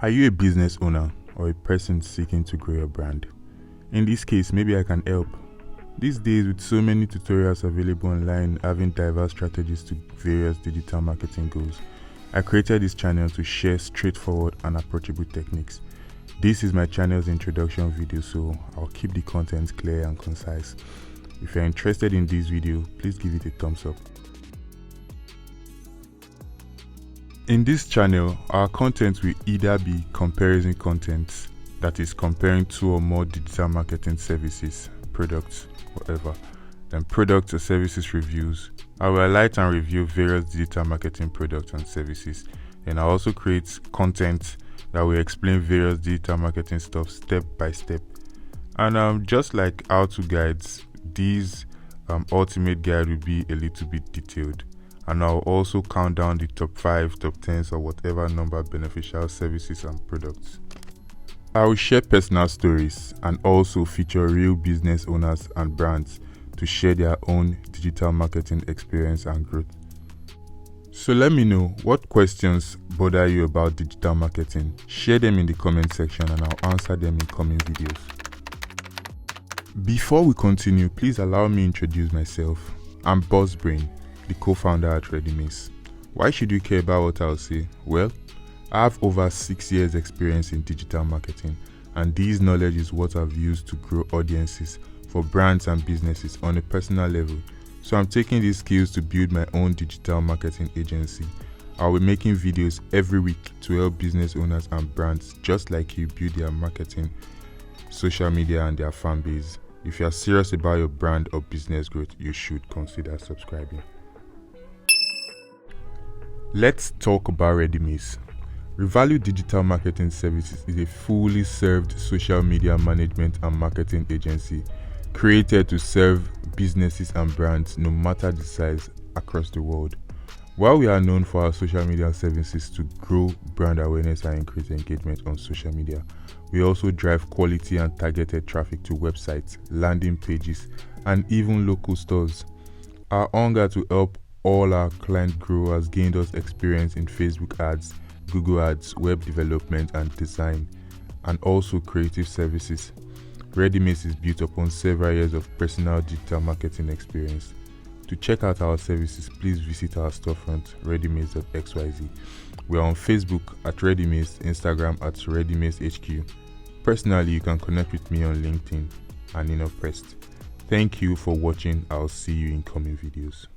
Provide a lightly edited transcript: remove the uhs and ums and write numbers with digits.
Are you a business owner or a person seeking to grow your brand? In this case, maybe I can help. These days, with so many tutorials available online having diverse strategies to various digital marketing goals, I created this channel to share straightforward and approachable techniques. This is my channel's introduction video, so I'll keep the content clear and concise. If you're interested in this video, please give it a thumbs up. In this channel, our content will either be comparison content, that is comparing two or more digital marketing services, products, whatever, then products or services reviews. I will highlight and review various digital marketing products and services. And I also create content that will explain various digital marketing stuff step by step. And just like how-to guides, these ultimate guide will be a little bit detailed. And I'll also count down the top 5, top 10s or whatever number of beneficial services and products. I will share personal stories and also feature real business owners and brands to share their own digital marketing experience and growth. So let me know what questions bother you about digital marketing. Share them in the comment section and I'll answer them in coming videos. Before we continue, please allow me to introduce myself. I'm Boss Brain, the co-founder at Redimase. Why should you care about what I'll say? Well, I have over 6 years experience in digital marketing, and this knowledge is what I've used to grow audiences for brands and businesses on a personal level. So I'm taking these skills to build my own digital marketing agency. I'll be making videos every week to help business owners and brands just like you build their marketing, social media and their fan base. If you are serious about your brand or business growth, you should consider subscribing. Let's talk about Redimase. Revalue Digital Marketing Services is a fully served social media management and marketing agency created to serve businesses and brands no matter the size across the world. While we are known for our social media services to grow brand awareness and increase engagement on social media, we also drive quality and targeted traffic to websites, landing pages, and even local stores. Our hunger to help all our client grow has gained us experience in Facebook ads, Google ads, web development and design, and also creative services. Redimase is built upon several years of personal digital marketing experience. To check out our services, please visit our storefront, redimase.xyz. We are on Facebook at Redimase, Instagram at RedimaseHQ. Personally, you can connect with me on LinkedIn and Pressed. Thank you for watching. I'll see you in coming videos.